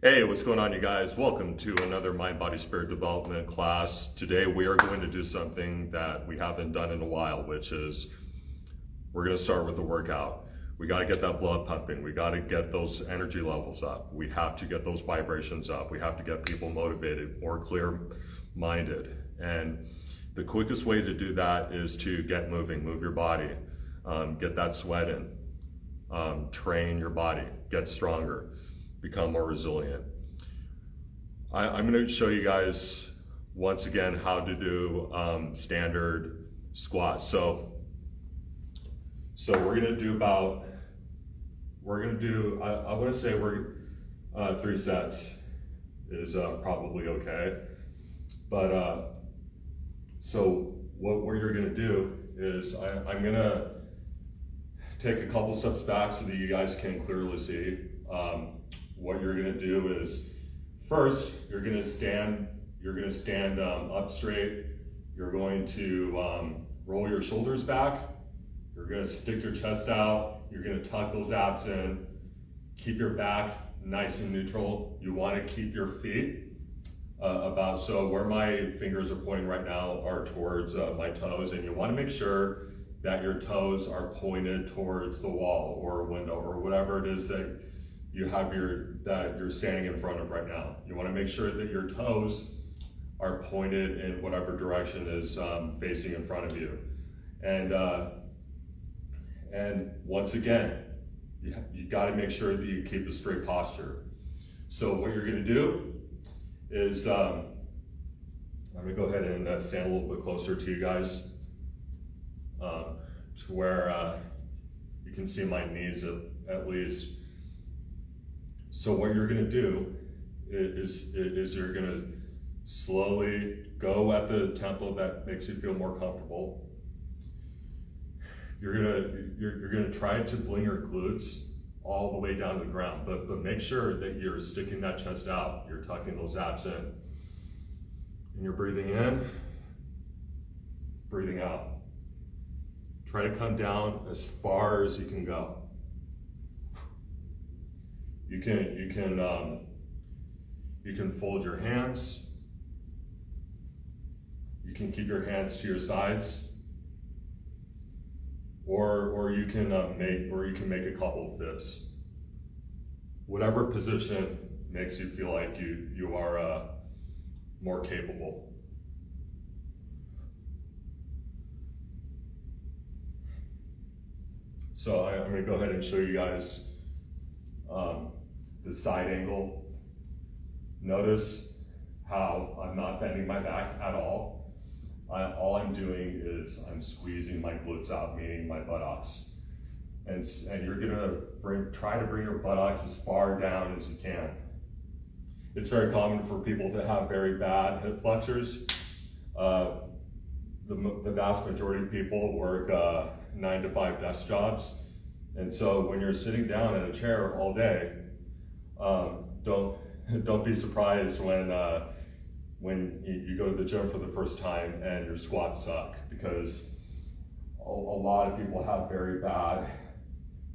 Hey, what's going on, you guys? Welcome to another Mind, Body, Spirit Development class. Today we are going to do something that we haven't done in a while, which is we're going to start with a workout. We got to get that blood pumping. We got to get those energy levels up. We have to get those vibrations up. We have to get people motivated, more clear-minded. And the quickest way to do that is to get moving, move your body, get that sweat in, train your body, get stronger, become more resilient. I'm going to show you guys once again how to do standard squats. So we're going to do I want to say we're 3 sets is probably okay. But so what you're going to do is I'm going to take a couple steps back so that you guys can clearly see. What you're going to do is, first, you're going to stand up straight. You're going to roll your shoulders back. You're going to stick your chest out. You're going to tuck those abs in. Keep your back nice and neutral. You want to keep your feet so where my fingers are pointing right now are towards my toes, and you want to make sure that your toes are pointed towards the wall or a window or whatever it is that you have that you're standing in front of right now. You want to make sure that your toes are pointed in whatever direction is facing in front of you. And once again, you got to make sure that you keep a straight posture. So what you're going to do is, I'm going to go ahead and stand a little bit closer to you guys, to where you can see my knees at least. So what you're going to do is you're going to slowly go at the tempo that makes you feel more comfortable. You're going to try to bring your glutes all the way down to the ground, but make sure that you're sticking that chest out. You're tucking those abs in, and you're breathing in, breathing out. Try to come down as far as you can go. You can fold your hands. You can keep your hands to your sides, or you can make a couple of fists. Whatever position makes you feel like you are more capable. So I'm going to go ahead and show you guys the side angle. Notice how I'm not bending my back at all. All I'm doing is I'm squeezing my glutes out, meaning my buttocks. And you're gonna try to bring your buttocks as far down as you can. It's very common for people to have very bad hip flexors. The vast majority of people work 9 to 5 desk jobs. And so when you're sitting down in a chair all day, don't be surprised when you go to the gym for the first time and your squats suck, because a lot of people have very bad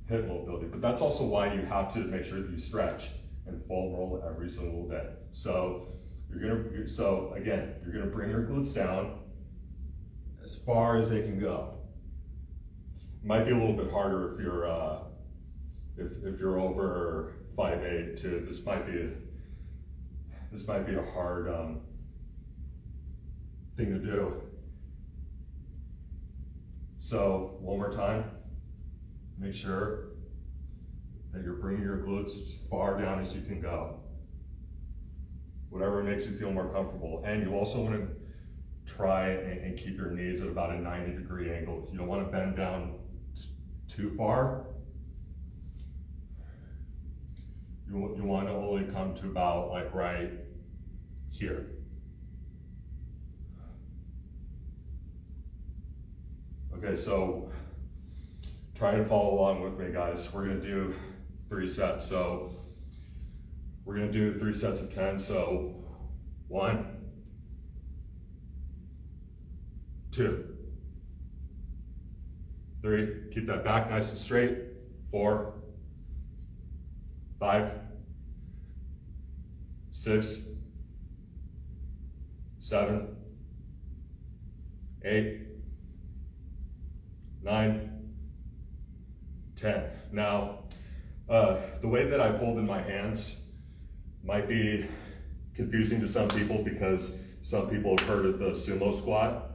hip mobility. But that's also why you have to make sure that you stretch and foam roll every single day. So you're gonna bring your glutes down as far as they can go. Might be a little bit harder if you're over 5'8" too. This might be a hard thing to do. So one more time, make sure that you're bringing your glutes as far down as you can go. Whatever makes you feel more comfortable. And you also want to try and keep your knees at about a 90-degree angle. You don't want to bend down too far. You want to only come to about like right here. Okay, so try and follow along with me, guys. We're going to do 3 sets. So we're going to do 3 sets of 10. So 1, 2, 3, keep that back nice and straight. 4, 5, 6, 7, 8, 9, 10. Now, the way that I folded my hands might be confusing to some people because some people have heard of the sumo squat.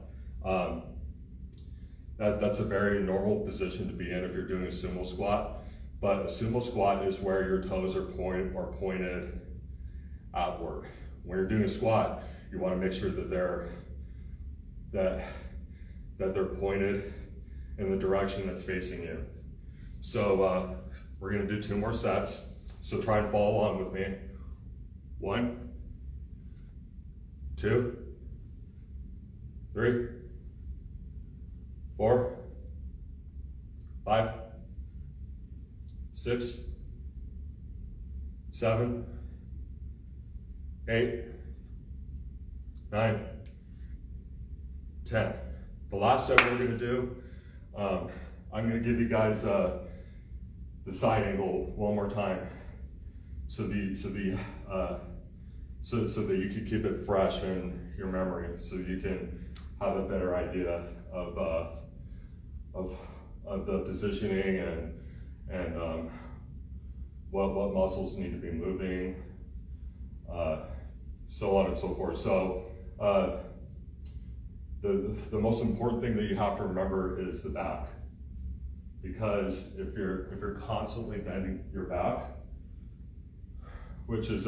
That's a very normal position to be in if you're doing a sumo squat. But a sumo squat is where your toes are pointed outward. When you're doing a squat, you want to make sure that they're pointed in the direction that's facing you. So we're going to do 2 more sets. So try and follow along with me. 1, 2, 3, 4, 5, 6, 7, 8, 9, 10. The last set we're going to do, I'm going to give you guys the side angle one more time, so that you can keep it fresh in your memory, so you can have a better idea of the positioning and what muscles need to be moving, so on and so forth. So the most important thing that you have to remember is the back, because if you're constantly bending your back, which is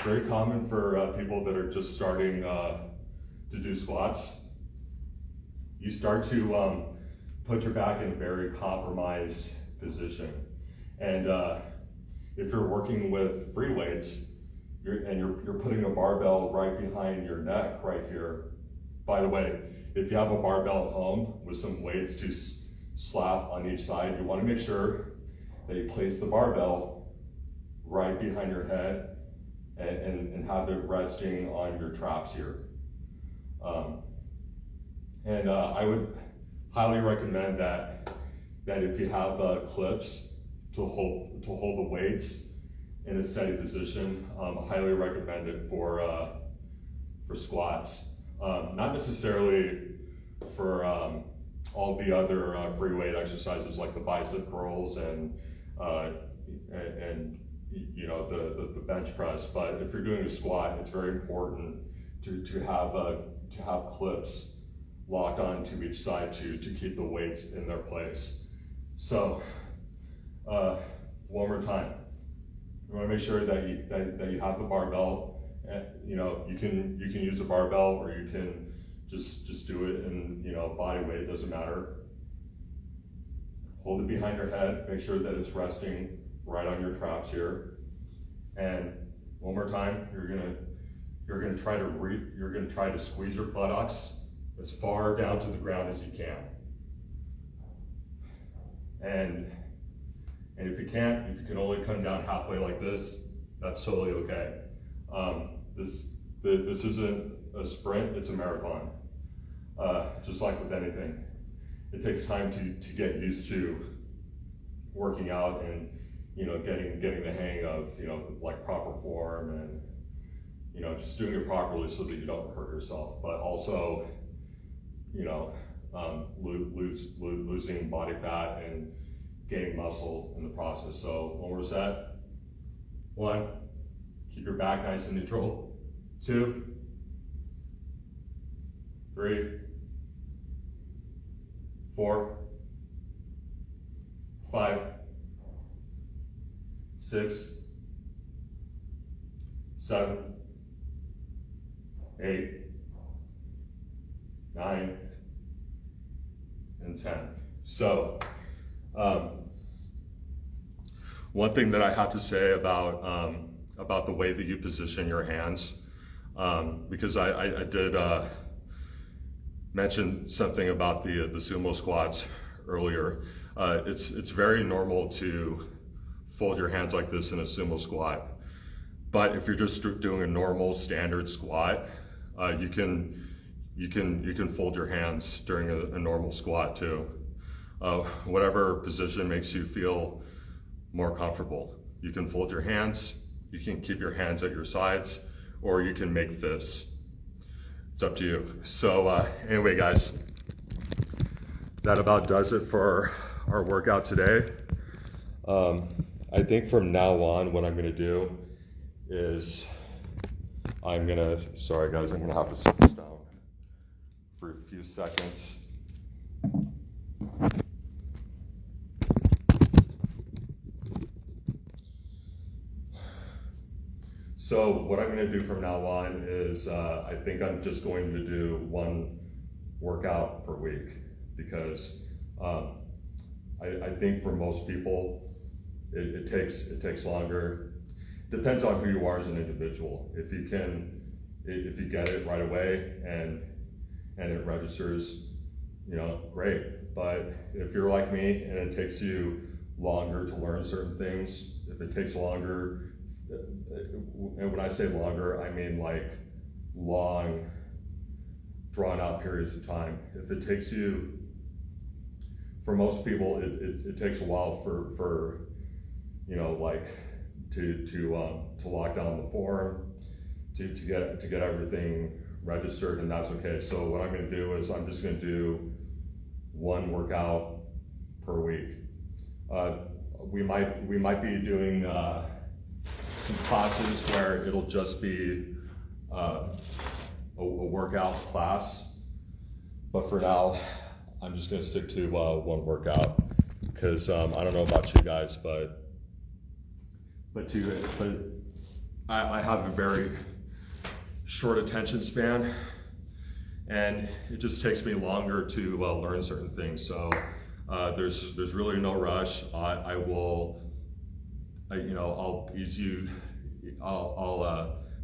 very common for people that are just starting to do squats, you start to put your back in a very compromised position. And if you're working with free weights, you're putting a barbell right behind your neck right here. By the way, if you have a barbell at home with some weights to slap on each side, you want to make sure that you place the barbell right behind your head and have it resting on your traps here. I would highly recommend that if you have clips to hold the weights in a steady position, I highly recommend it for squats. Not necessarily for all the other free weight exercises like the bicep curls and you know, the bench press. But if you're doing a squat, it's very important to have clips locked onto each side to keep the weights in their place. So one more time, you want to make sure that you have the barbell. You know, you can use a barbell, or you can just do it in, you know, body weight. It doesn't matter. Hold it behind your head. Make sure that it's resting right on your traps here. And one more time, you're gonna try to squeeze your buttocks as far down to the ground as you can. And if you can only come down halfway like this, that's totally okay. This isn't a sprint, it's a marathon. Just like with anything, it takes time to get used to working out and, you know, getting the hang of, you know, like proper form, and, you know, just doing it properly so that you don't hurt yourself, but also, you know, losing body fat and gaining muscle in the process. So one more set. 1, keep your back nice and neutral. 2, 3, 4, 5, 6, 7, 8, 9, and 10. So, one thing that I have to say about the way that you position your hands, because I did mention something about the sumo squats earlier. It's very normal to fold your hands like this in a sumo squat, but if you're just doing a normal standard squat, you can fold your hands during a normal squat too. Whatever position makes you feel more comfortable. You can fold your hands You can keep your hands at your sides, or you can make fists. It's up to you. So anyway, guys, that about does it for our workout today. I think from now on, what I'm gonna do is sorry guys, I'm gonna have to sit this down for a few seconds. So what I'm gonna do from now on is I think I'm just going to do one workout per week, because I think for most people it takes longer. Depends on who you are as an individual. If you get it right away and it registers, great. But if you're like me and it takes you longer to learn certain things, if it takes longer, and when I say longer, I mean like long, drawn out periods of time. If it takes you, for most people, it takes a while for to lock down the form, to get everything registered, and that's okay. So what I'm going to do is I'm just going to do one workout per week. We might be doing some classes where it'll just be a workout class, but for now I'm just going to stick to one workout, because I don't know about you guys, but I have a very short attention span, and it just takes me longer to learn certain things. So there's really no rush. I'll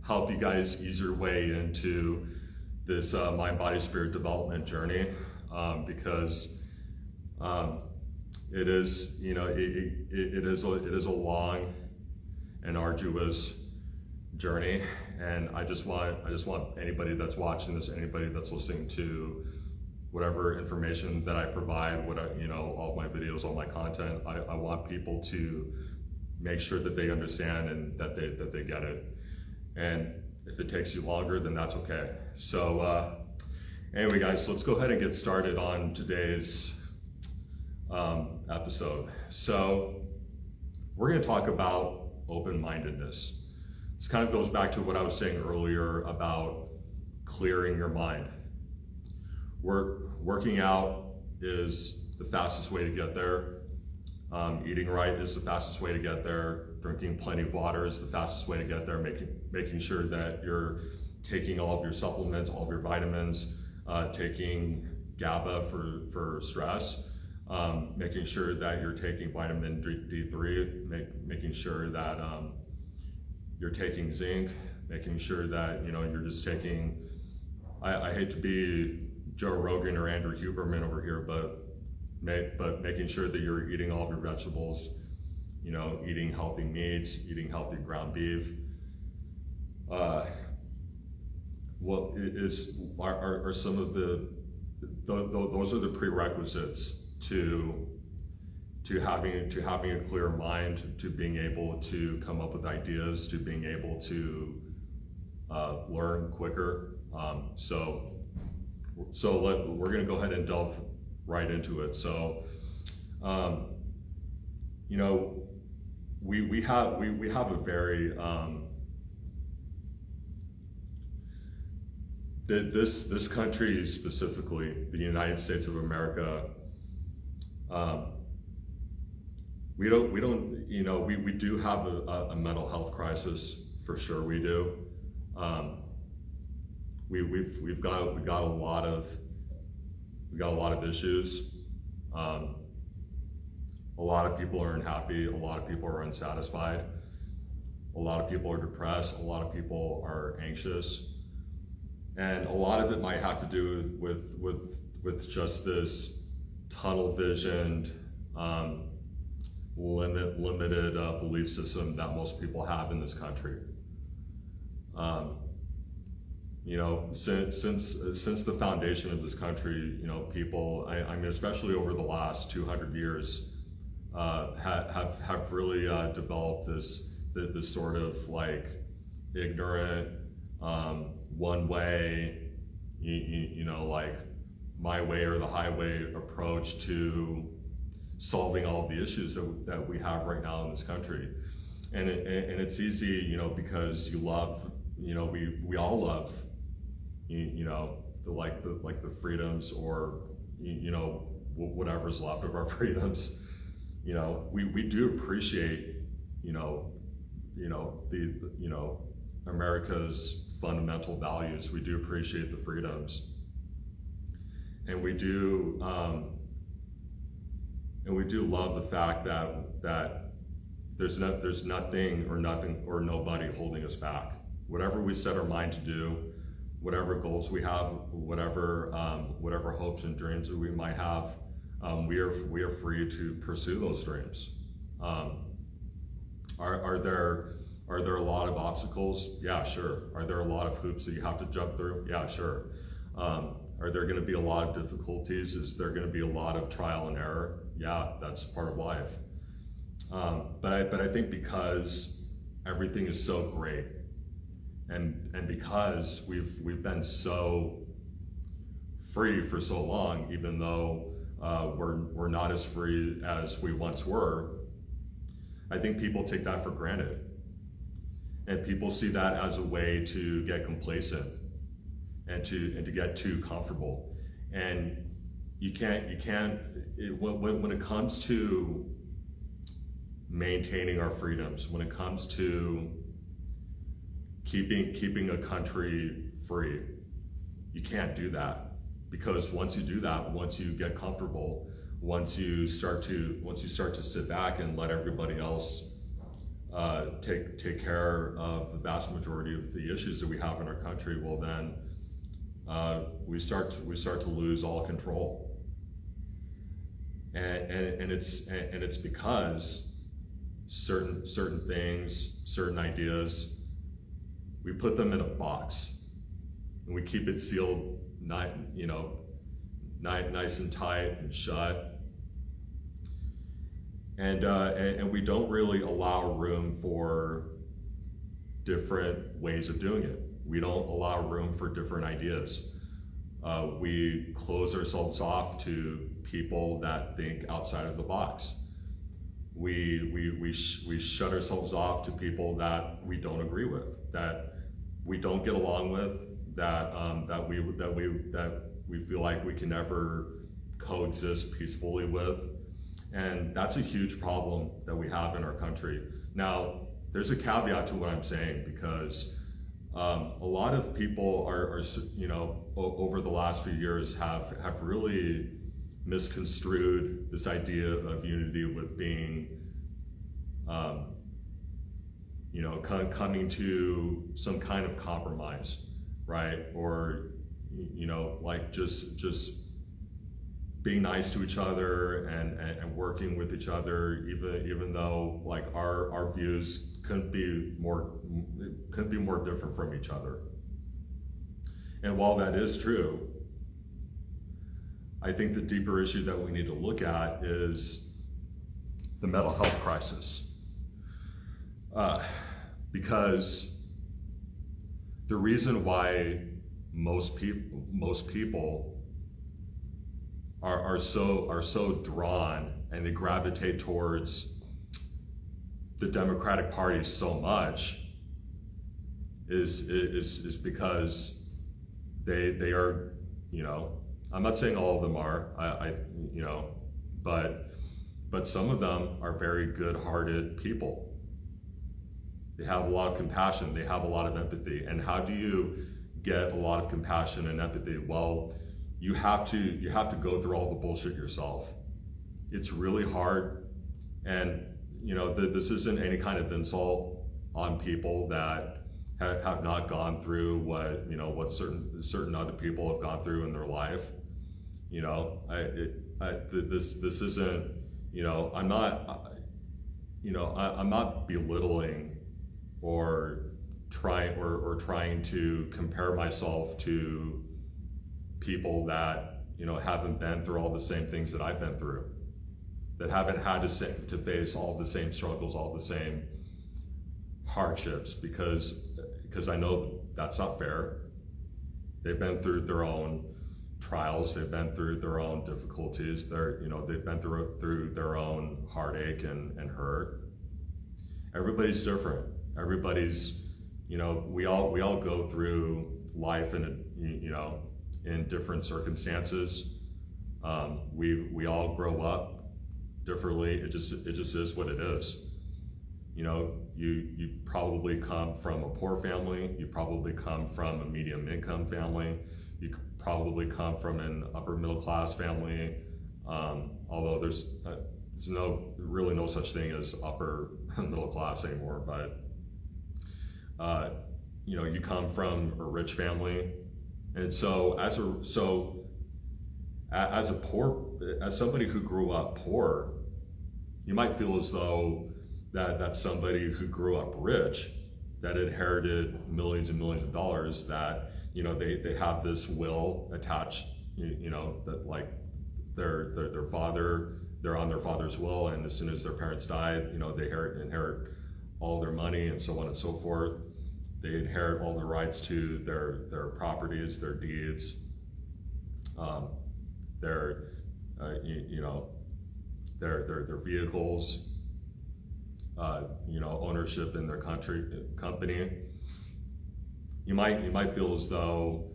help you guys ease your way into this mind, body, spirit development journey, because it is a long and arduous journey, and I just want anybody that's watching this, anybody that's listening to whatever information that I provide, all of my videos, all my content, I want people to make sure that they understand and that they get it. And if it takes you longer, then that's okay. So anyway, guys, let's go ahead and get started on today's episode. So we're going to talk about open-mindedness. This kind of goes back to what I was saying earlier about clearing your mind. Working out is the fastest way to get there. Eating right is the fastest way to get there. Drinking plenty of water is the fastest way to get there. Making sure that you're taking all of your supplements, all of your vitamins, taking GABA for stress, making sure that you're taking vitamin D3, making sure that you're taking zinc, making sure that you're just taking. I hate to be Joe Rogan or Andrew Huberman over here, but making sure that you're eating all of your vegetables, eating healthy meats, eating healthy ground beef. Are some of those are the prerequisites to having a clear mind, to being able to come up with ideas, to being able to learn quicker. So we're going to go ahead and delve right into it. So, we have a very this country specifically, the United States of America. We do have a mental health crisis, for sure. We do. We've got a lot of issues. A lot of people are unhappy. A lot of people are unsatisfied. A lot of people are depressed. A lot of people are anxious, and a lot of it might have to do with just this tunnel visioned, limited belief system that most people have in this country. Since the foundation of this country, people, I mean, especially over the last 200 years, have really developed this this sort of like ignorant, one way, like my way or the highway approach to solving all of the issues that we have right now in this country. And it's easy, because you love, we all love, the freedoms, or, whatever's left of our freedoms. We do appreciate, America's fundamental values. We do appreciate the freedoms, and we do love the fact that there's nothing or nobody holding us back. Whatever we set our mind to do, whatever goals we have, whatever hopes and dreams that we might have, we are free to pursue those dreams. Are there a lot of obstacles? Yeah, sure. Are there a lot of hoops that you have to jump through? Yeah, sure. Are there going to be a lot of difficulties? Is there going to be a lot of trial and error? Yeah, that's part of life. But I think because everything is so great, and because we've been so free for so long, even though we're not as free as we once were, I think people take that for granted, and people see that as a way to get complacent and to get too comfortable. And when it comes to maintaining our freedoms, when it comes to keeping a country free, you can't do that, because once you do that, once you get comfortable, once you start to sit back and let everybody else take care of the vast majority of the issues that we have in our country, well then we start to lose all control. And it's because certain things, certain ideas, we put them in a box and we keep it sealed, nice and tight and shut. And we don't really allow room for different ways of doing it. We don't allow room for different ideas. We close ourselves off to people that think outside of the box. We shut ourselves off to people that we don't agree with, that we don't get along with, that we feel like we can never coexist peacefully with. And that's a huge problem that we have in our country. Now, there's a caveat to what I'm saying, because a lot of people are over the last few years have really misconstrued this idea of unity with being, coming to some kind of compromise, right? Or, like just being nice to each other and working with each other, even though like our views couldn't be more different from each other. And while that is true, I think the deeper issue that we need to look at is the mental health crisis. Because the reason why most people are so drawn and they gravitate towards the Democratic Party so much is because they are, I'm not saying all of them are, but some of them are very good-hearted people. They have a lot of compassion, they have a lot of empathy. And how do you get a lot of compassion and empathy? Well, you have to go through all the bullshit yourself. It's really hard, and this isn't any kind of insult on people that have not gone through what certain other people have gone through in their life. This isn't, I'm not belittling or trying to compare myself to people that haven't been through all the same things that I've been through, that haven't had to face all the same struggles, all the same hardships because I know that's not fair. They've been through their own trials, they've been through their own difficulties, they've been through their own heartache and hurt. Everybody's different. Everybody's, we all go through life in different circumstances. We all grow up differently. It just is what it is. You probably come from a poor family. You probably come from a medium income family. You probably come from an upper middle class family. Although there's really no such thing as upper middle class anymore. But you come from a rich family, and so as somebody who grew up poor, you might feel as though that's somebody who grew up rich, that inherited millions and millions of dollars, that they have this will attached, that like their father, they're on their father's will, and as soon as their parents died, they inherit all their money and so on and so forth. They inherit all the rights to their properties, their deeds, their vehicles, ownership in their company. You might feel as though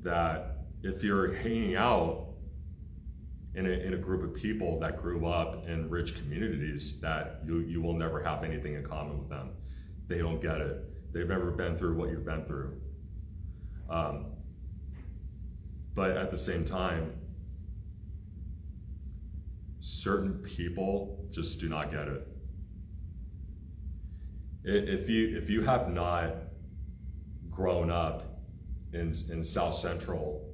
that if you're hanging out in a group of people that grew up in rich communities, that you will never have anything in common with them. They don't get it. They've never been through what you've been through. But at the same time, certain people just do not get it. If you have not grown up in South Central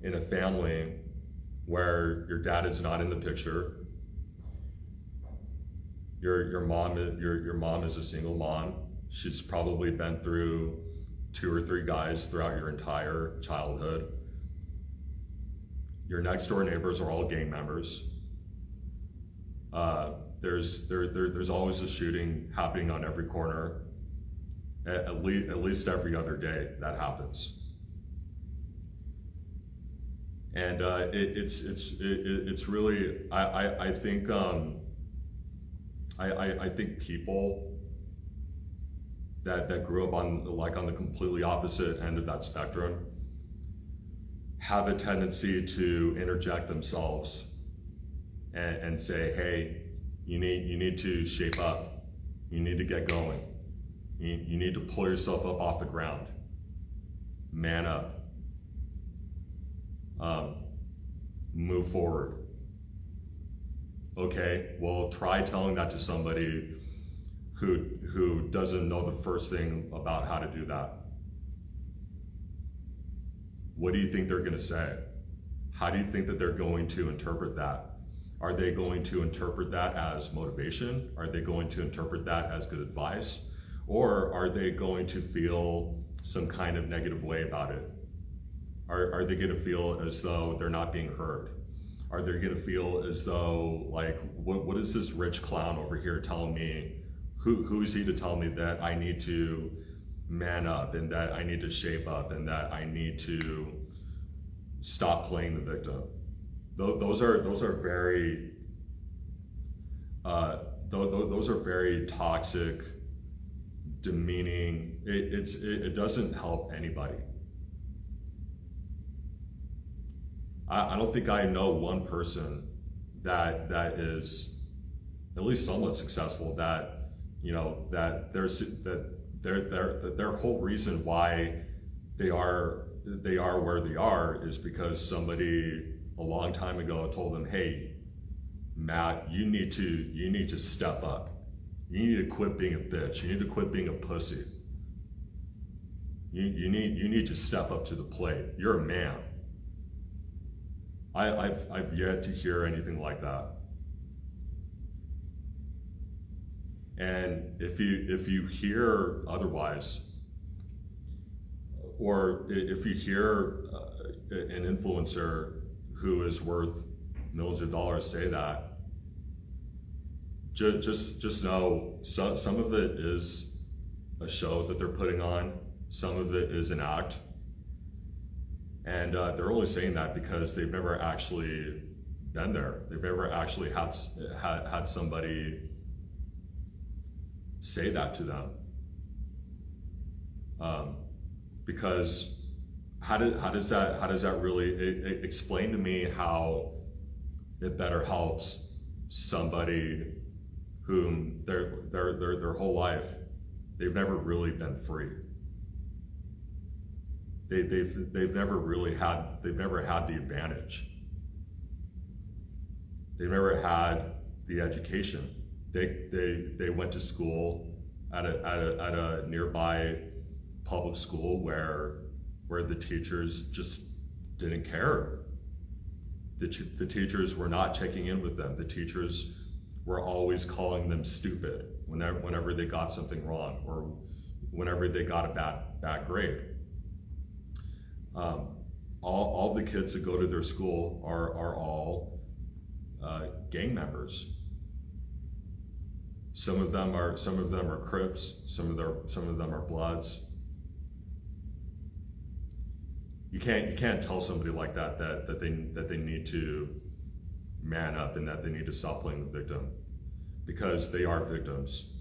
in a family where your dad is not in the picture, your mom is a single mom. She's probably been through 2 or 3 guys throughout your entire childhood. Your next door neighbors are all gang members. There's always a shooting happening on every corner. At least every other day that happens. And it's really, I think I think people that grew up on the completely opposite end of that spectrum have a tendency to interject themselves and say, hey, you need to shape up, you need to get going, you need to pull yourself up off the ground, man up, move forward. Okay, well, try telling that to somebody who doesn't know the first thing about how to do that. What do you think they're going to say? How do you think that they're going to interpret that? Are they going to interpret that as motivation? Are they going to interpret that as good advice? Or are they going to feel some kind of negative way about it? Are they going to feel as though they're not being heard? Are they going to feel as though, like, what is this rich clown over here telling me? Who is he to tell me that I need to man up, and that I need to shape up, and that I need to stop playing the victim? Those are very toxic, demeaning. It doesn't help anybody. I don't think I know one person that is at least somewhat successful, that their whole reason why they are where they are is because somebody a long time ago told them, hey, Matt, you need to step up. You need to quit being a bitch. You need to quit being a pussy. You need to step up to the plate. You're a man. I've yet to hear anything like that. And if you hear otherwise, or if you hear an influencer who is worth millions of dollars say that, just know some of it is a show that they're putting on. Some of it is an act. And they're only saying that because they've never actually been there. They've never actually had somebody say that to them. Because how does that really explain to me how it better helps somebody whom their whole life they've never really been free. They've never had the advantage. They've never had the education. They went to school at a nearby public school where the teachers just didn't care. The teachers were not checking in with them. The teachers were always calling them stupid whenever they got something wrong or whenever they got a bad grade. All the kids that go to their school are all gang members. Some of them are Crips. Some of them are Bloods. You can't tell somebody like that they need to man up and that they need to stop playing the victim, because they are victims.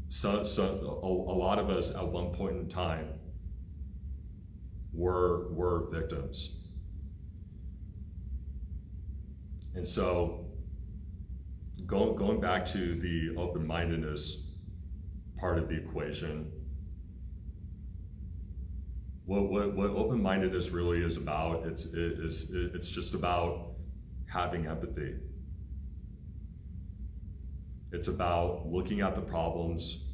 So a lot of us at one point in time were victims. And so going back to the open-mindedness part of the equation, what open-mindedness really is about, it's just about having empathy. It's about looking at the problems,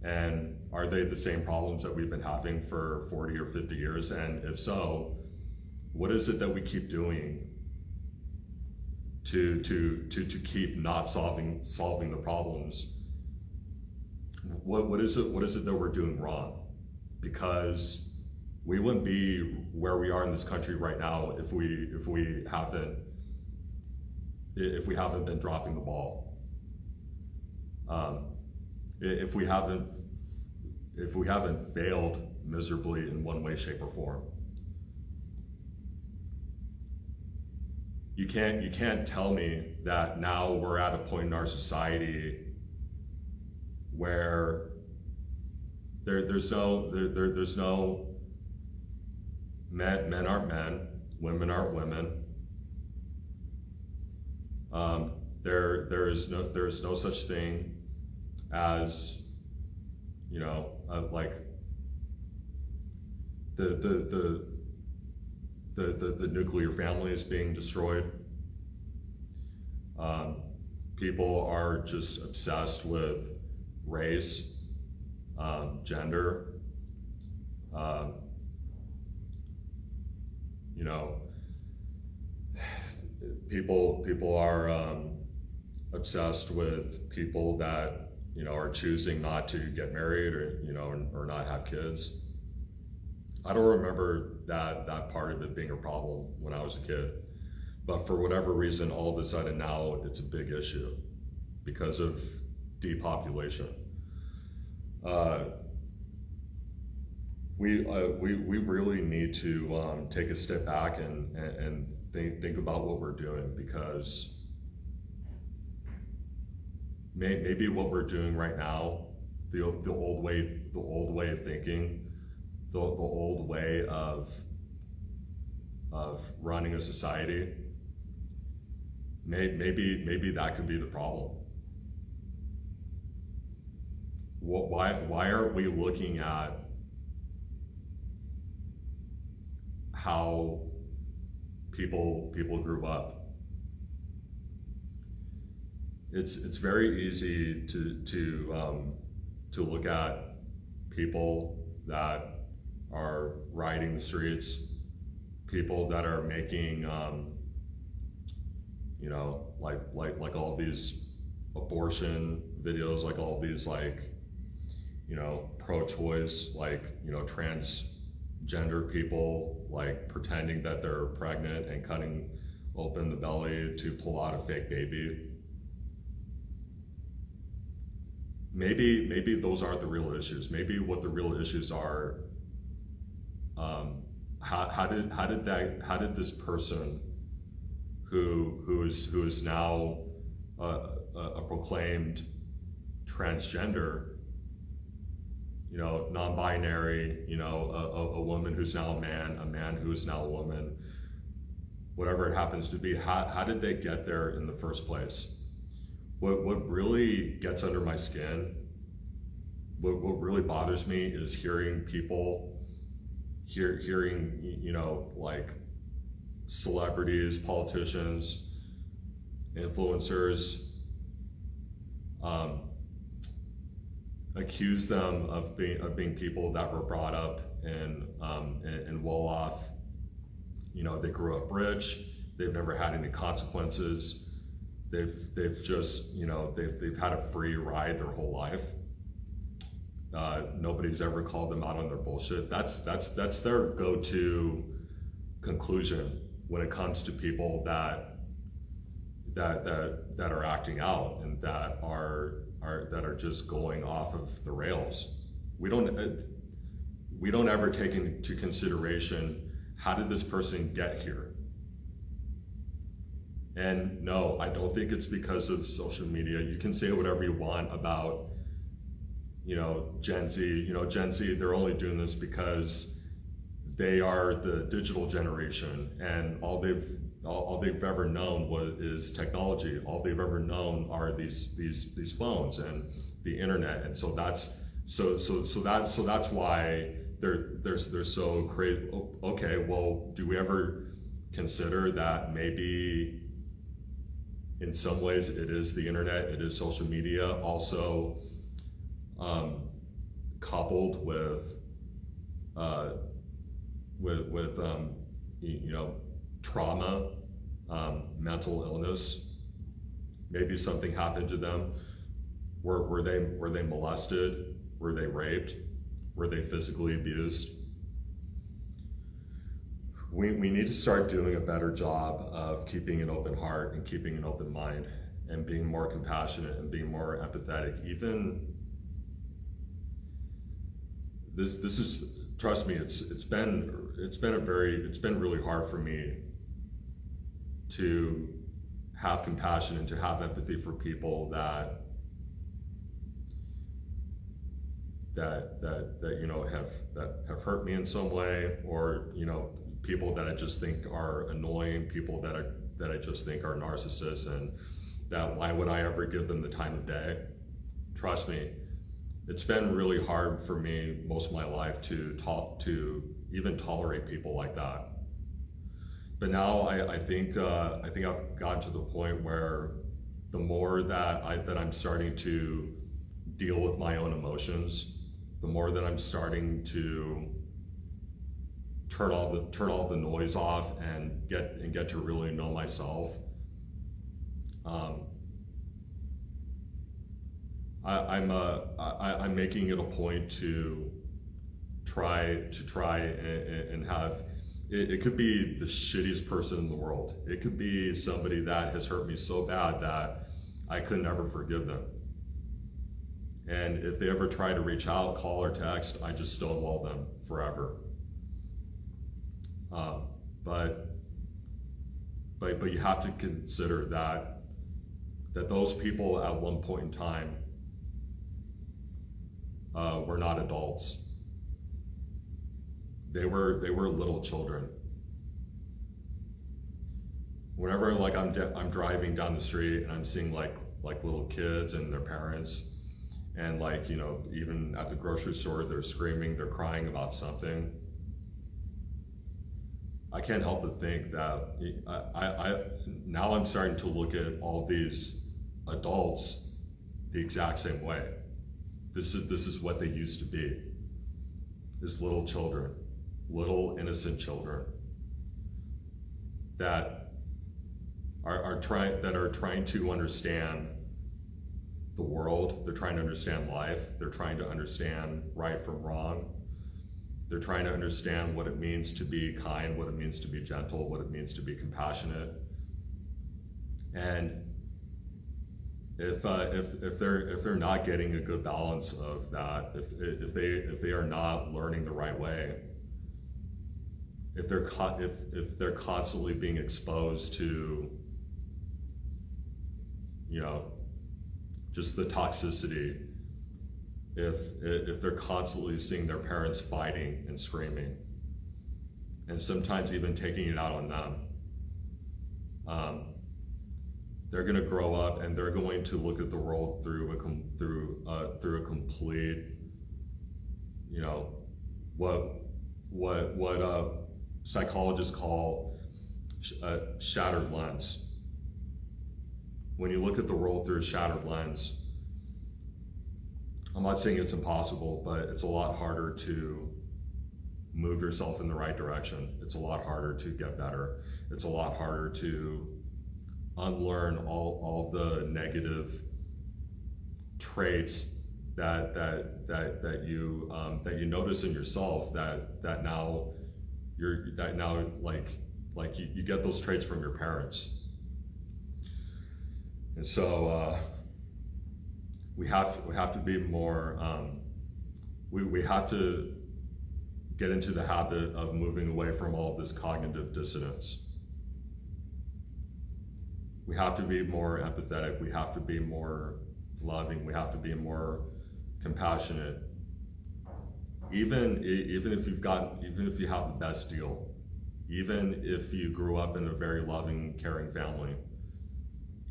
and are they the same problems that we've been having for 40 or 50 years? And if so, what is it that we keep doing to keep not solving the problems? What is it that we're doing wrong? Because we wouldn't be where we are in this country right now if we haven't been dropping the ball. If we haven't failed miserably in one way, shape, or form. You can't tell me that now we're at a point in our society where there's no men aren't men, women aren't women. There's no such thing as, like the nuclear family is being destroyed. People are just obsessed with race, gender, people are obsessed with people that are choosing not to get married or not have kids. I don't remember that part of it being a problem when I was a kid, but for whatever reason, all of a sudden now it's a big issue because of depopulation. We really need to take a step back and think about what we're doing, because maybe what we're doing right now, the old way of thinking, the old way of running a society, maybe that could be the problem. Why aren't we looking at how people grew up? It's very easy to look at people that are riding the streets, people that are making like all these abortion videos, like all these pro-choice, transgender people, like pretending that they're pregnant and cutting open the belly to pull out a fake baby. Maybe those aren't the real issues. Maybe what the real issues are, how did this person who is now a proclaimed transgender, non-binary, a woman who's now a man who is now a woman, whatever it happens to be, how did they get there in the first place? What really gets under my skin, what really bothers me is hearing people, hearing like celebrities, politicians, influencers, accuse them of being people that were brought up and well off. They grew up rich. They've never had any consequences. They've just they've had a free ride their whole life. Nobody's ever called them out on their bullshit. That's their go-to conclusion when it comes to people that are acting out and that are just going off of the rails. We don't ever take into consideration, how did this person get here? And no, I don't think it's because of social media. You can say whatever you want about Gen Z. Gen Z, they're only doing this because they are the digital generation, and all they've ever known is technology. All they've ever known are these phones and the internet, and so that's why they're so crazy. Okay, well, do we ever consider that maybe in some ways it is the internet, it is social media, also coupled with trauma, mental illness. Maybe something happened to them. Were they molested? Were they raped? Were they physically abused? We need to start doing a better job of keeping an open heart and keeping an open mind and being more compassionate and being more empathetic. Even this is, trust me, it's been really hard for me to have compassion and to have empathy for people that have hurt me in some way, or people that I just think are annoying, people that I just think are narcissists, and that why would I ever give them the time of day? Trust me, it's been really hard for me most of my life to even tolerate people like that. But now I think I've gotten to the point where the more that I'm starting to deal with my own emotions, the more that I'm starting to turn all the noise off and get to really know myself. I'm making it a point to try and have it could be the shittiest person in the world. It could be somebody that has hurt me so bad that I could never forgive them. And if they ever try to reach out, call or text, I just stonewall them forever. But you have to consider that those people at one point in time were not adults. They were little children. Whenever I'm driving down the street and I'm seeing like little kids and their parents, and even at the grocery store, they're screaming, they're crying about something, I can't help but think that now I'm starting to look at all these adults the exact same way. This is what they used to be, is little children, little innocent children that are trying to understand the world. They're trying to understand life. They're trying to understand right from wrong. They're trying to understand what it means to be kind, what it means to be gentle, what it means to be compassionate. And if they're not getting a good balance of that, if they are not learning the right way, if they're constantly being exposed to, you know, just the toxicity, if they're constantly seeing their parents fighting and screaming, and sometimes even taking it out on them, they're going to grow up and they're going to look at the world through a complete, you know, what psychologists call a shattered lens. When you look at the world through a shattered lens, I'm not saying it's impossible, but it's a lot harder to move yourself in the right direction. It's a lot harder to get better. It's a lot harder to unlearn all the negative traits that you notice in yourself that now you get those traits from your parents. And so we have to be more, we have to get into the habit of moving away from all of this cognitive dissonance. We have to be more empathetic. We have to be more loving. We have to be more compassionate. Even if you have the best deal, even if you grew up in a very loving, caring family,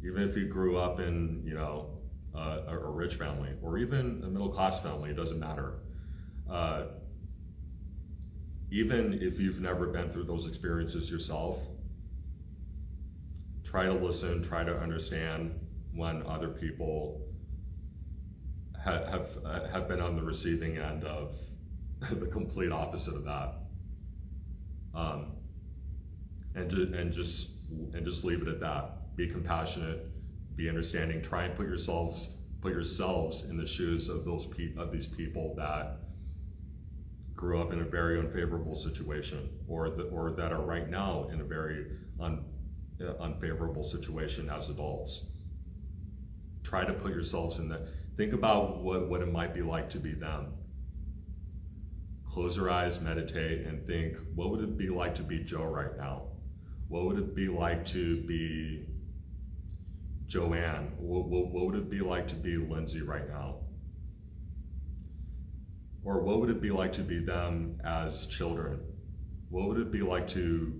even if you grew up in, you know, a rich family, or even a middle-class family, it doesn't matter. Even if you've never been through those experiences yourself, try to listen, try to understand when other people have been on the receiving end of the complete opposite of that, and just leave it at that. Be compassionate, be understanding. Try and put yourselves in the shoes of these people that grew up in a very unfavorable situation, or that are right now in a very unfavorable situation as adults. Try to put yourselves in think about what it might be like to be them. Close your eyes, meditate, and think, what would it be like to be Joe right now? What would it be like to be Joanne? What would it be like to be Lindsay right now? Or what would it be like to be them as children? What would it be like to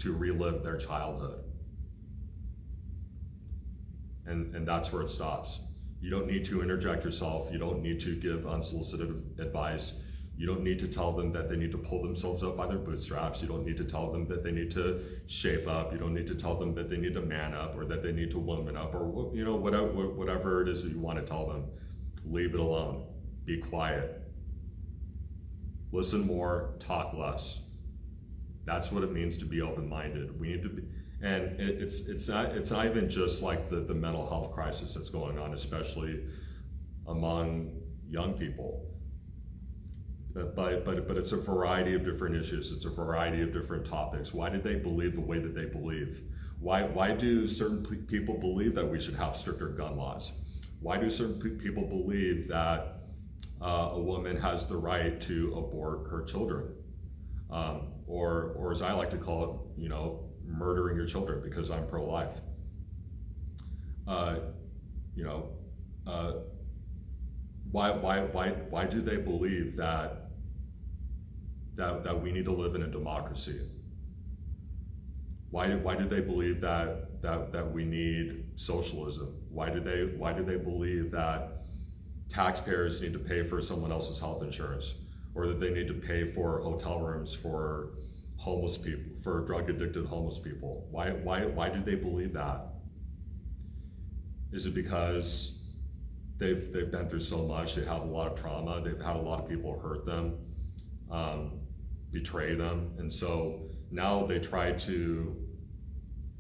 relive their childhood? And that's where it stops. You don't need to interject yourself. You don't need to give unsolicited advice. You don't need to tell them that they need to pull themselves up by their bootstraps. You don't need to tell them that they need to shape up. You don't need to tell them that they need to man up, or that they need to woman up, or, you know, whatever it is that you want to tell them. Leave it alone. Be quiet. Listen more, talk less. That's what it means to be open-minded. We need to be, and it's not even just like the mental health crisis that's going on, especially among young people. But it's a variety of different issues. It's a variety of different topics. Why did they believe the way that they believe? Why do certain people believe that we should have stricter gun laws? Why do certain people believe that a woman has the right to abort her children? Or as I like to call it, you know, murdering your children, because I'm pro-life. Why do they believe that we need to live in a democracy? Why do they believe that we need socialism? Why do they believe that taxpayers need to pay for someone else's health insurance, or that they need to pay for hotel rooms for homeless people, for drug-addicted homeless people? Why do they believe that? Is it because they've been through so much? They have a lot of trauma. They've had a lot of people hurt them, betray them, and so now they try to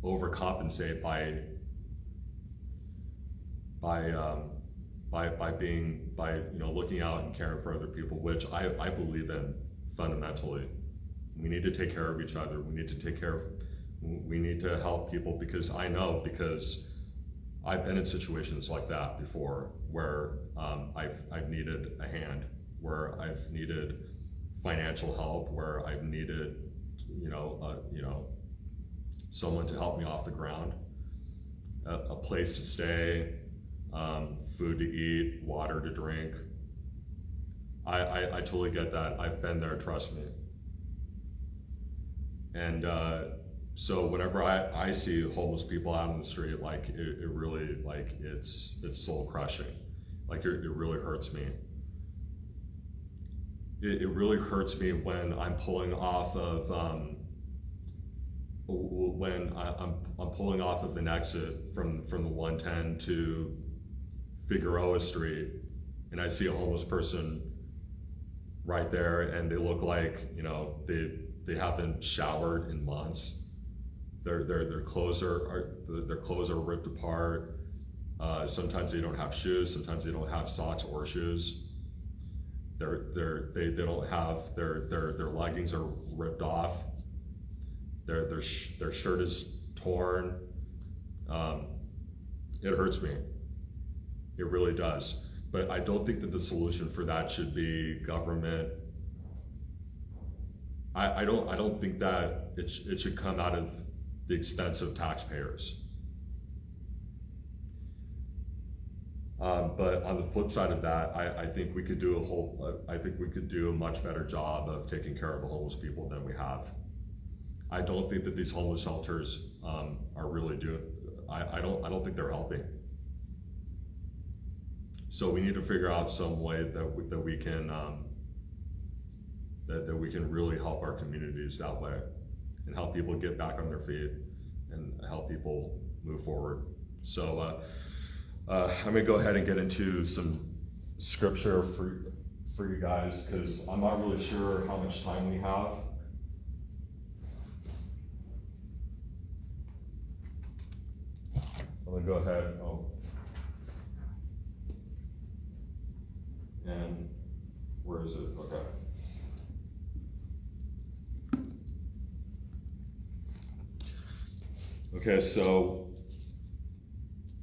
overcompensate by looking out and caring for other people, which I believe in fundamentally. We need to take care of each other. We We need to help people, because I know, because I've been in situations like that before, where I've needed a hand, where I've needed financial help, where I've needed, someone to help me off the ground, a place to stay, food to eat, water to drink. I totally get that. I've been there, trust me. And so whenever I see homeless people out on the street, like it really, like it's soul crushing. Like it really hurts me. It really hurts me when I'm pulling off of I'm pulling off of an exit from the 110 to Figueroa Street, and I see a homeless person right there, and they look like, they haven't showered in months. Their clothes are ripped apart. Sometimes they don't have shoes. Sometimes they don't have socks or shoes. They don't have their leggings are ripped off. Their shirt is torn. It hurts me. It really does. But I don't think that the solution for that should be government. I don't think that it should come out of the expense of taxpayers. But on the flip side of that, I think we could do a much better job of taking care of the homeless people than we have. I don't think that these homeless shelters are really doing. I don't think they're helping. So we need to figure out some way that we can that we can really help our communities that way, and help people get back on their feet, and help people move forward. So I'm gonna go ahead and get into some scripture for you guys, because I'm not really sure how much time we have. I'm gonna go ahead. And where is it? Okay. Okay, so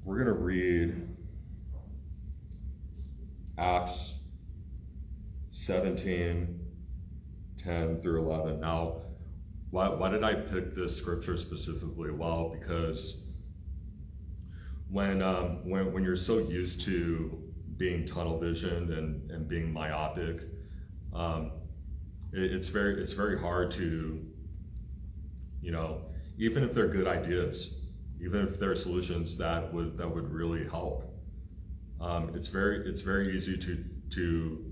we're going to read Acts 17, 10 through 11. Now, why did I pick this scripture specifically? Well, because when you're so used to being tunnel visioned and being myopic, it's very hard to, even if they're good ideas, even if there are solutions that would really help, it's very easy to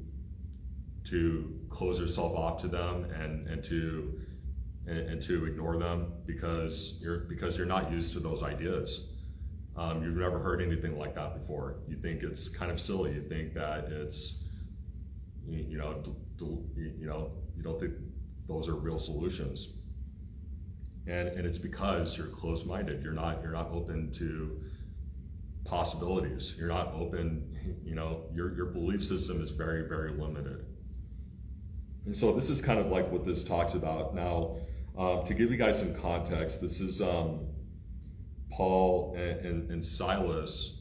close yourself off to them and to ignore them because you're not used to those ideas. You've never heard anything like that before. You think it's kind of silly. You think that it's, you don't think those are real solutions. And it's because you're closed-minded. You're not open to possibilities. You're not open. Your belief system is very, very limited. And so this is kind of like what this talks about. Now, to give you guys some context, this is Paul and Silas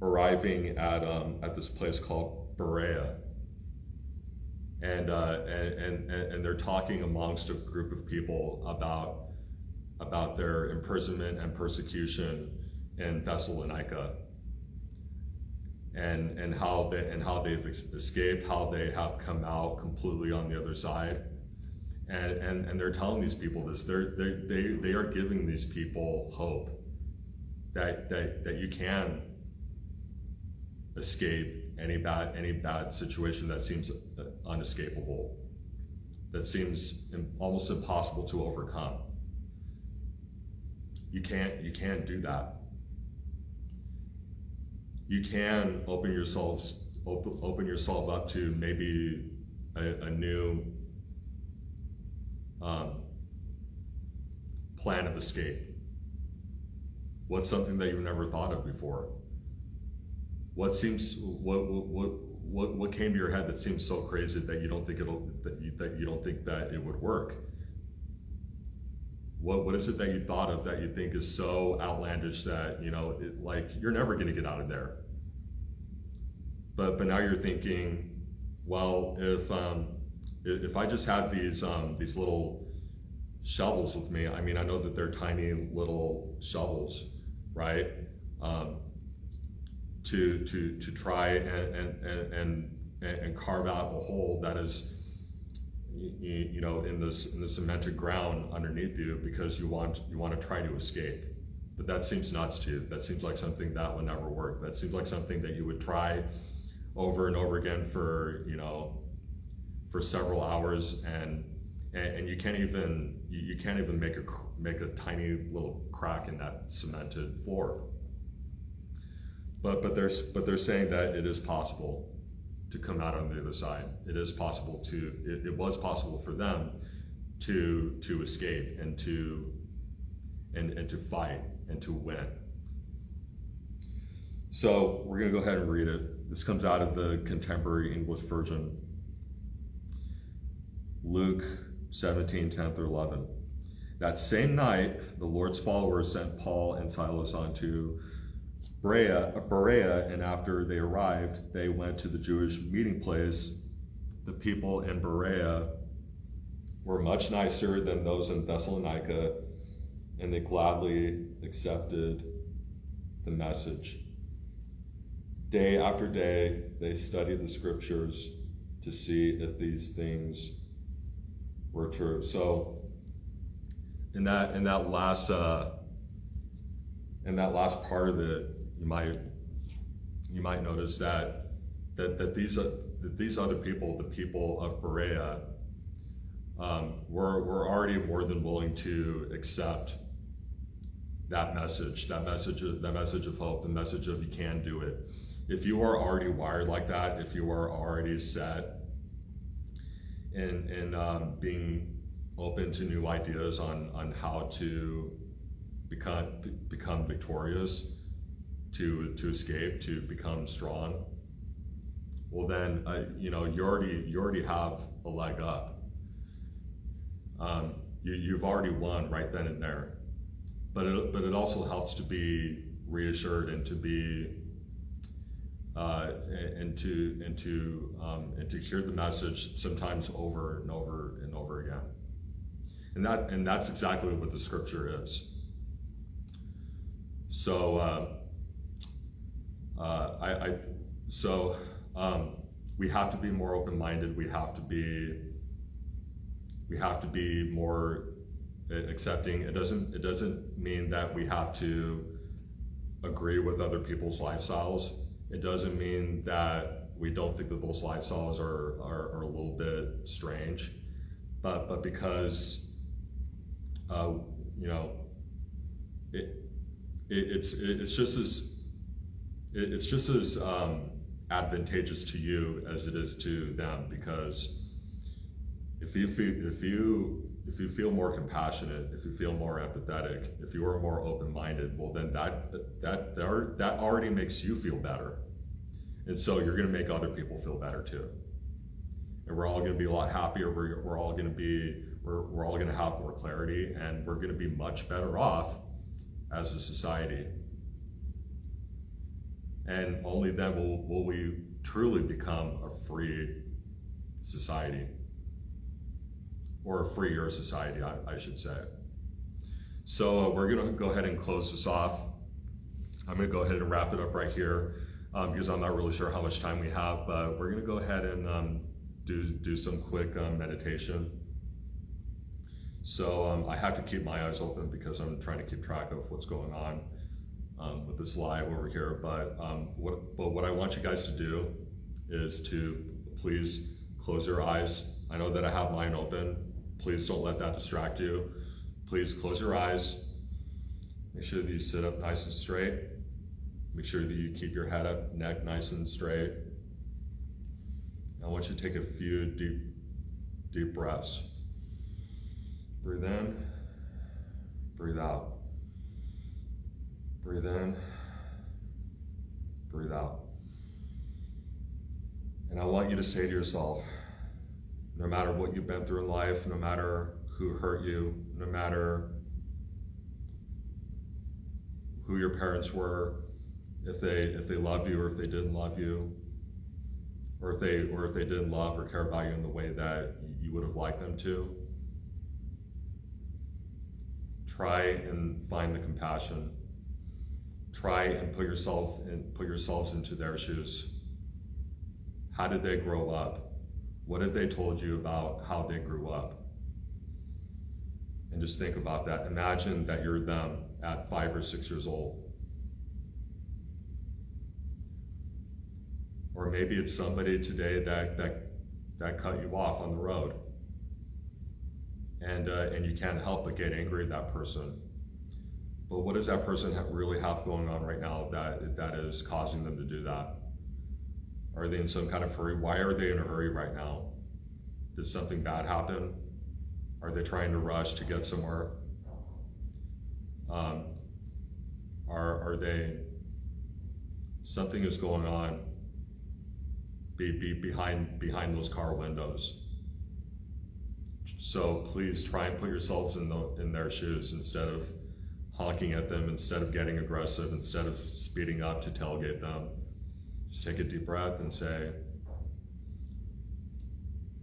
arriving at this place called Berea, and they're talking amongst a group of people about their imprisonment and persecution in Thessalonica, and how they've escaped, how they have come out completely on the other side. And they're telling these people this. They are giving these people hope that you can escape any bad situation that seems unescapable, that seems almost impossible to overcome. You can't do that. You can open yourself up to maybe a new plan of escape. What's something that you've never thought of before? What came to your head that seems so crazy that you don't think that it would work? what is it that you thought of that you think is so outlandish that, like you're never going to get out of there? But now you're thinking, well, if I just have these little shovels with me, I mean, I know that they're tiny little shovels, right? To try and carve out a hole that is, in the cemented ground underneath you, because you want to try to escape. But that seems nuts to you. That seems like something that would never work. That seems like something that you would try over and over again for several hours, and you can't even make a tiny little crack in that cemented floor. But they're saying that it is possible to come out on the other side. It is possible it was possible for them to escape and to fight and to win. So we're going to go ahead and read it. This comes out of the Contemporary English Version. Luke 17:10-11. That same night, the Lord's followers sent Paul and Silas on to Berea, and after they arrived, they went to the Jewish meeting place. The people in Berea were much nicer than those in Thessalonica, and they gladly accepted the message. Day after day, they studied the scriptures to see if these things were true. So, in that last part of it, you might notice that these other people, the people of Berea, were already more than willing to accept that message of hope, the message of you can do it. If you are already wired like that, if you are already set in being open to new ideas on how to become victorious, to escape, to become strong, well then you already have a leg up. You've already won right then and there. But it also helps to be reassured and to be and to hear the message sometimes over and over and over again. And that's exactly what the scripture is. So we have to be more open-minded. We have to be more accepting. It doesn't mean that we have to agree with other people's lifestyles. It doesn't mean that we don't think that those lifestyles are a little bit strange, but because it's just as advantageous to you as it is to them. Because if you feel more compassionate, if you feel more empathetic, if you are more open-minded, well then that already makes you feel better. And so you're going to make other people feel better too. And we're all going to be a lot happier. We're all going to have more clarity, and we're going to be much better off as a society. And only then will we truly become a free society. Or a freer society, I should say. So we're going to go ahead and close this off. I'm going to go ahead and wrap it up right here, because I'm not really sure how much time we have, but we're going to go ahead and do some quick meditation. So I have to keep my eyes open because I'm trying to keep track of what's going on with this live over here. But what I want you guys to do is to please close your eyes. I know that I have mine open. Please don't let that distract you. Please close your eyes. Make sure that you sit up nice and straight. Make sure that you keep your head up, neck nice and straight. I want you to take a few deep breaths. Breathe in, breathe out. Breathe in, breathe out. And I want you to say to yourself, no matter what you've been through in life, no matter who hurt you, no matter who your parents were, if they loved you or if they didn't love you, or if they didn't love or care about you in the way that you would have liked them to. Try and find the compassion. Try and put yourselves into their shoes. How did they grow up? What have they told you about how they grew up? And just think about that. Imagine that you're them at 5 or 6 years old. Or maybe it's somebody today that cut you off on the road. And you can't help but get angry at that person. But what does that person really have going on right now that is causing them to do that? Are they in some kind of hurry? Why are they in a hurry right now? Did something bad happen? Are they trying to rush to get somewhere? Are they, something is going on behind those car windows. So please try and put yourselves in their shoes instead of honking at them, instead of getting aggressive, instead of speeding up to tailgate them. Just take a deep breath and say,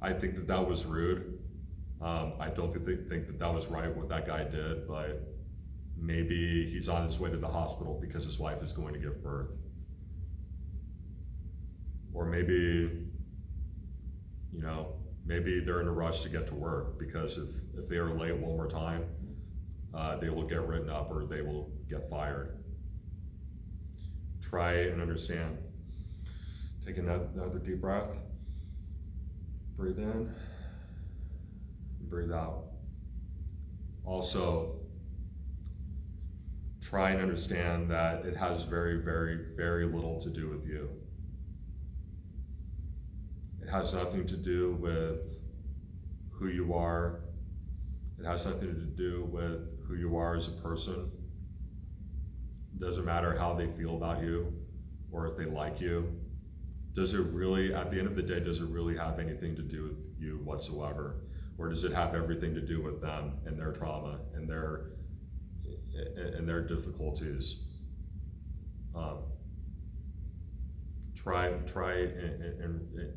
I think that was rude. I don't think that was right what that guy did, but maybe he's on his way to the hospital because his wife is going to give birth. Or maybe, maybe they're in a rush to get to work because if they are late one more time, they will get written up or they will get fired. Try and understand. Take another deep breath. Breathe in, breathe out. Also, try and understand that it has very, very, very little to do with you. It has nothing to do with who you are. It has nothing to do with who you are as a person. It doesn't matter how they feel about you or if they like you. Does it really, at the end of the day, does it really have anything to do with you whatsoever? Or does it have everything to do with them and their trauma and their difficulties? Try and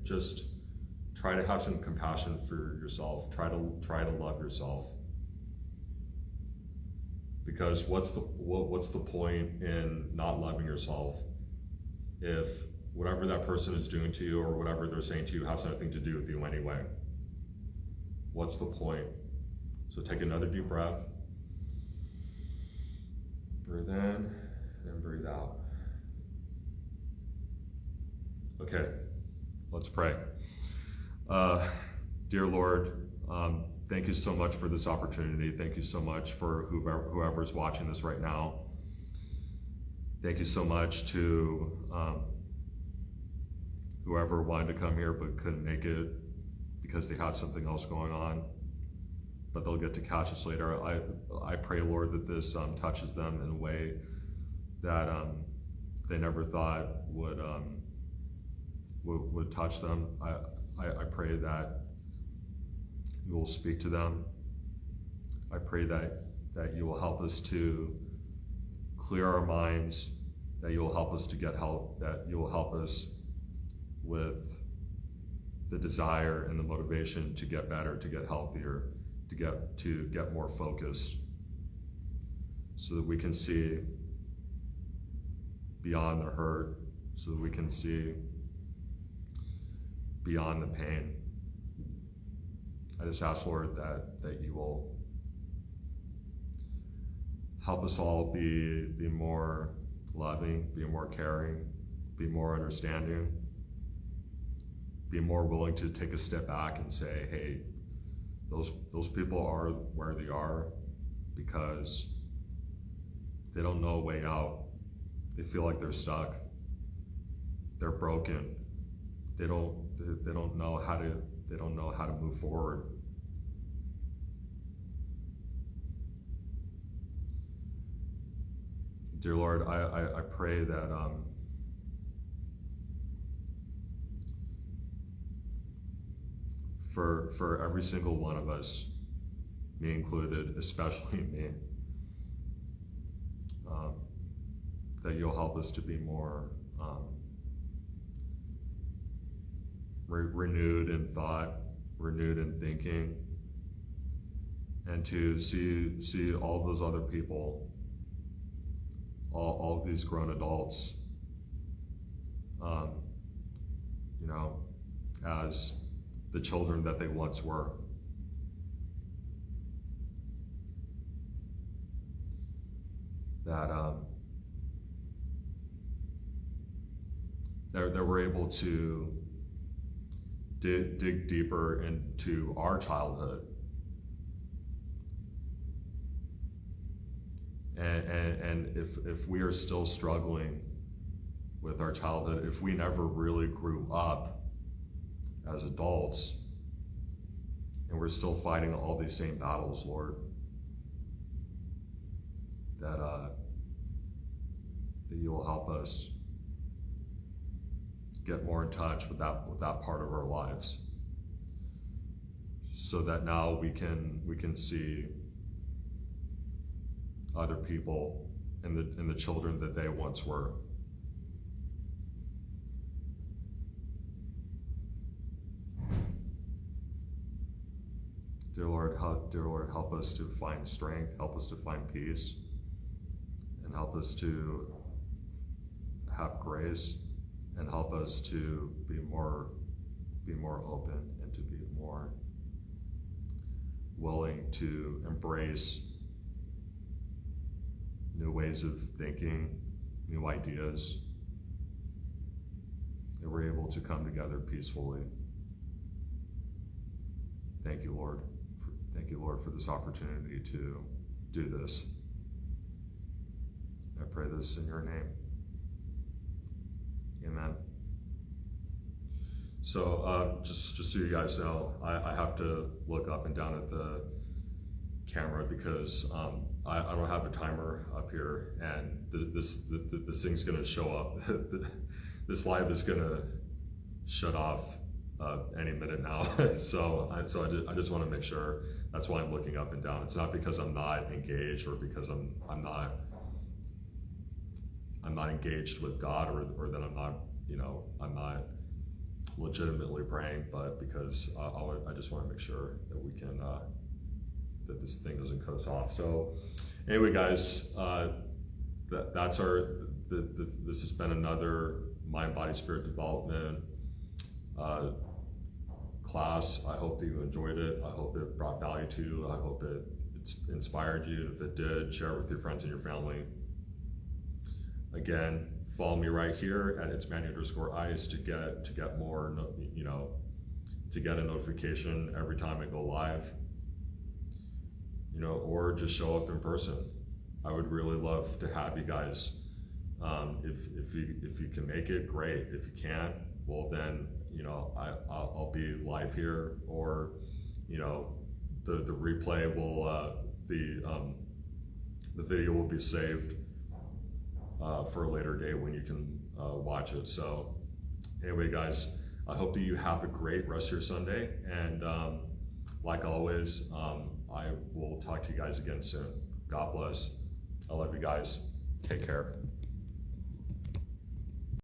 just try to have some compassion for yourself. Try to love yourself. Because what's the point in not loving yourself if whatever that person is doing to you or whatever they're saying to you has nothing to do with you anyway? What's the point? So take another deep breath. Breathe in and breathe out. Okay, let's pray. Dear Lord, thank you so much for this opportunity. Thank you so much for whoever's watching this right now. Thank you so much to whoever wanted to come here but couldn't make it because they had something else going on, but they'll get to catch us later. I pray, Lord, that this touches them in a way that they never thought would touch them. I pray that you will speak to them. I pray that you will help us to clear our minds, that you will help us to get help, that you will help us with the desire and the motivation to get better, to get healthier, to get more focused, so that we can see beyond the hurt, so that we can see beyond the pain. I just ask, Lord, that you will help us all be more loving, be more caring, be more understanding, be more willing to take a step back and say, hey, those people are where they are because they don't know a way out. They feel like they're stuck. They're broken. They don't know how to move forward. Dear Lord, I pray that for every single one of us, me included, especially me, that you'll help us to be more renewed in thought, renewed in thinking, and to see all those other people, all of these grown adults, as the children that they once were. That we're able to dig deeper into our childhood, and if we are still struggling with our childhood, if we never really grew up as adults, and we're still fighting all these same battles, Lord, that you will help us get more in touch with that part of our lives, so that now we can see other people and the children that they once were. Dear Lord, help us to find strength, help us to find peace, and help us to have grace, and help us to be more open, and to be more willing to embrace new ways of thinking, new ideas, that we're able to come together peacefully. Thank you, Lord. Thank you, Lord, for this opportunity to do this. I pray this in your name. Amen. So just so you guys know, I have to look up and down at the camera because I don't have a timer up here, and this thing's going to show up. This live is going to shut off any minute now. so I just want to make sure. That's why I'm looking up and down. It's not because I'm not engaged, or because I'm not engaged with God, or that I'm not legitimately praying, but because I just want to make sure that we can that this thing doesn't cut us off. So anyway, guys, that's our this has been another Mind Body Spirit Development class. I hope that you enjoyed it. I hope it brought value to you. I hope it inspired you. If it did, share it with your friends and your family. Again, follow me right here at itsmanny_ice to get more, to get a notification every time I go live, or just show up in person. I would really love to have you guys. If you can make it, great. If you can't, well then, I'll be live here, or the replay will the video will be saved for a later date when you can watch it. So anyway, guys, I hope that you have a great rest of your Sunday, and like always, I will talk to you guys again soon. God bless. I love you guys. Take care.